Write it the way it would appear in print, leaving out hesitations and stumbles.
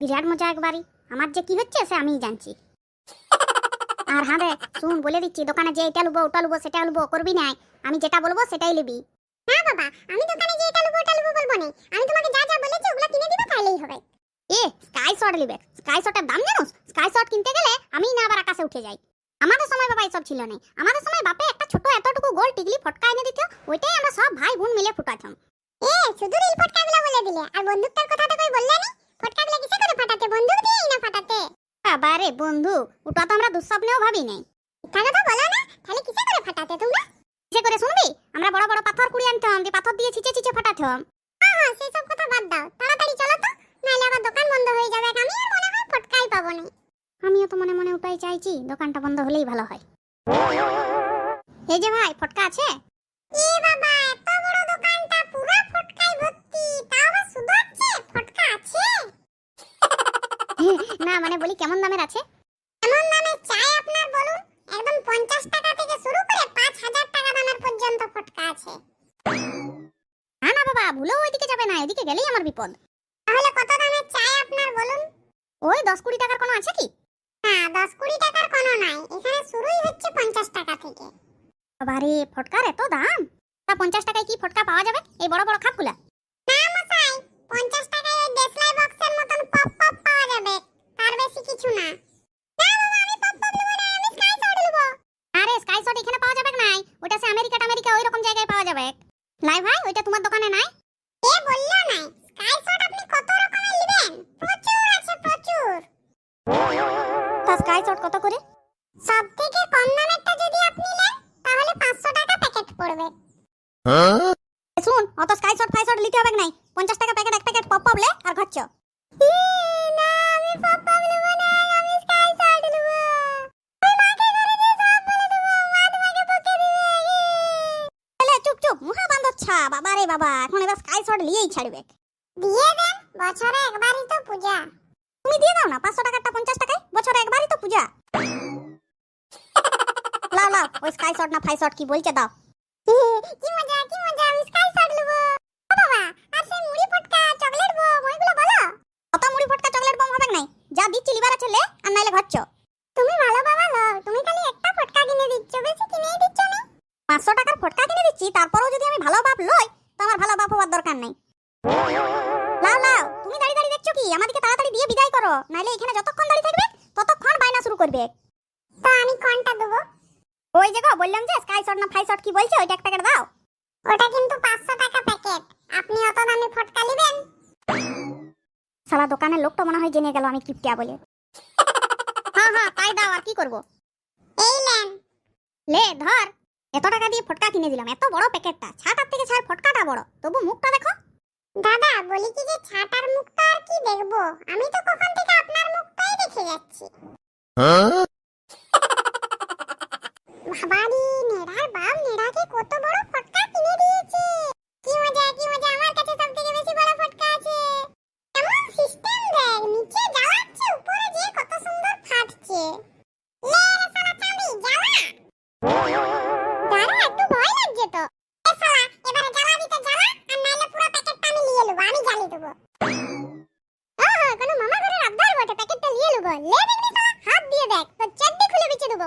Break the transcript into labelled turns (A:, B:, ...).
A: বিরাট মজা একবারই। আমার যে কি হচ্ছে সে আমিই জানছি। আর হ্যাঁ রে শুন, বলে দিচ্ছি, দোকানে যে এটা লুবো ওটা লুবো সেটা লুবো করবি না। আমি যেটা বলবো সেটাই নিবি। না বাবা, আমি দোকানে যে এটা লুবো ওটা লুবো বলবো না। আমি তোমাকে যা যা বলেছি ওগুলো কিনে দিব, তাইলেই হবে। স্কাই শট নিবে? স্কাই শটের দাম জানোস? স্কাই শট কিনতে গেলে আমি না আবার আকাশে উঠে যাই। আমাদের সময় বাবা এসব ছিল না। আমাদের সময় বাপে একটা ছোট এতটুকু গোল টিকলি ফটকা এনে দিত, ওইটাই আমরা সব ভাই বোন মিলে ফুটাতাম। শুধু রিল ফটকাগুলো বলে দিলে, আর বন্দুকটার কথা তো কই বললে না। ফটকাগুলো কিসে করে ফাটাতে? বন্দুক দিয়েই না ফাটাতে। বাবারে বন্ধু, ওটা তো আমরা দুঃস্বপ্নেও ভাবি নাই। কথা তো বলো না, তাহলে কিসে করে ফাটাতে তোমরা? কিসে করে শুনবি? আমরা বড় বড় পাথর কুড়িয়ে আনতাম, দিয়ে পাথর দিয়ে ছিচে ছিচে ফাটাতাম। হ্যাঁ, সেই সব কথা বাদ দাও, তাড়াতাড়ি চলো তো, নাহলে আবার দোকান বন্ধ হয়ে যাবে। আমি আর মনে হয় ফটকাই পাবো না। আমিও তো মনে মনে ওটাই চাইছি, দোকানটা বন্ধ হলেই ভালো হয়। এই যে ভাই, ফটকা আছে? এ বাবা, এত বড় দোকানটা পুরো ফটকায় ভর্তি, তাও আবার শুধু আছে ফটকা আছে? না মানে বলি কেমন দামের আছে? কেমন দামের চাই আপনার বলুন? একদম 50 টাকা থেকে শুরু করে 5000 টাকা দামের পর্যন্ত ফটকা আছে। না না বাবা, ভুলেও ওইদিকে যাবে না, এদিকে গেলেই আমার বিপদ। তাহলে কত দামের চাই আপনার বলুন? ওই 10-20 টাকার কোনো আছে কি? না, 10-20 টাকার কোনো নাই, এখানে শুরুই হচ্ছে 50 টাকা থেকে। বাবারে, ফটকার এত দাম? তা 50 টাকায় কি ফটকা পাওয়া যাবে এই বড় বড় খাপগুলা? না মশাই, 50 টাকায় ওই দেশলাই বক্সের মতন পপ পপ পাওয়া যাবে, তার বেশি কিছু না। না বাবা, আমি পপ পপ নেব না, আমি স্কাই শট নেব। আরে স্কাই শট এখানে পাওয়া যাবে না, ওটা সে আমেরিকা ওই রকম জায়গায় পাওয়া যাবে। লাই ভাই, ওইটা তোমার দোকানে নাই? এ বললো না, স্কাই শট আপনি কত রকমের নেবেন? প্রচুর আছে, প্রচুর। তা স্কাই শট কত করে? সবথেকে কম দামেরটা যদি আপনি নেন তাহলে 500 টাকা প্যাকেট পড়বে। শুন, অত স্কাই শট ফাই শট নিতে হবে নাই, 50 টাকা প্যাকেট, এক প্যাকেট পপ পপ লে আর ঘচ্চ। না, আমি পপ পপ নেব না, আমি স্কাই শট নেব। ওই মাকে করে দিয়ে সব বলে দেব, মা তোমাকে বকে দিবে। এলে চুপ চুপ, মুখা বাঁধচ্ছা। বাবা রে বাবা, এখন এবার স্কাই শট নিয়েই ছাড়বে। দিয়ে দেন, বছরে একবারই তো পূজা। তুমি দিয়ে দাও না 500 টাকাটা 50 টাকায়, বছরে একবারই তো পূজা। লাও লাও, ওই স্কাই শট না ফাই শট কি বলছে দাও। কি মজা, কি মজা, আমি স্কাই শট নেব। ও বাবা, আর সেই মুড়ি ফটকা, চকলেট বম, ওইগুলো বলো। কত মুড়ি ফটকা চকলেট বম হবে নাই, যা দিচ্ছি লিবার ছেলে, আর নাইলে ঘচ্চ। তুমি ভালো বাবা লও, তুমি খালি একটা ফটকা কিনে দিচ্ছ, বেশি কিনেই দিচ্ছ না। 500 টাকার ফটকা কিনে দিচ্ছি, তারপরেও যদি আমি ভালো বাপ লই, তো আমার ভালো বাপ হওয়ার দরকার নাই। লাও লাও, তুমি দাঁড়িয়ে দাঁড়িয়ে দেখছো কি? আমাদেরকে তাড়াতাড়ি দিয়ে বিদায় করো, নাইলে এখানে যতক্ষণ দাঁড়িয়ে থাকবে ততক্ষণ বায়না শুরু করবে। তো আমি কোনটা দেব? ওই যে গো বললাম যে স্কাই শট না ফাই শট কি বলছে, ওইটা এক প্যাকেট দাও। ওটা কিন্তু 500 টাকা প্যাকেট, আপনি অত দামি ফটকা নেবেন? শালা দোকানের লোকটা মনে হয় জেনে গেল আমি কিপটিয়া বলে। হ্যাঁ হ্যাঁ, তাই দাও, আর কি করব? এই নেন। লে ধর, এত টাকা দিয়ে ফটকা কিনে দিলাম, এত বড় প্যাকেটটা, ছাটার থেকে ছাড় ফটকাটা বড়, তবু মুখটা দেখো। দাদা বলি কি যে ছাটার মুখটা আর কি দেখবো, আমি তো কখন থেকে আপনার মুখটাই দেখে যাচ্ছি। বাবারি, নেড়ার বাপ নেড়াকে কত বড় ফটকা কিনে দিয়েছে। কি মজা, কি মজা, আমার কাছে সবথেকে বেশি বড় ফটকা আছে। এমন সিস্টেম দেখ, নিচে জ্বালাচ্ছে, উপরে যে কত সুন্দর ফাটছে। লে রে শালা চাঁদি, জ্বালা। দাঁড়া, একটু ভয় লাগছে তো। এ শালা, এবারে জ্বালাবি তো জ্বালা, আর নাইলে পুরো প্যাকেটটা আমি নিয়ে নেব, আমি জ্বালিয়ে দেব। ওহো, কোনো মামা ঘরের আবদার বটে, প্যাকেটটা নিয়ে নেব। লে দেখবি শালা, হাত দিয়ে দেখ, তো চারটি খুলে বিচে দেব।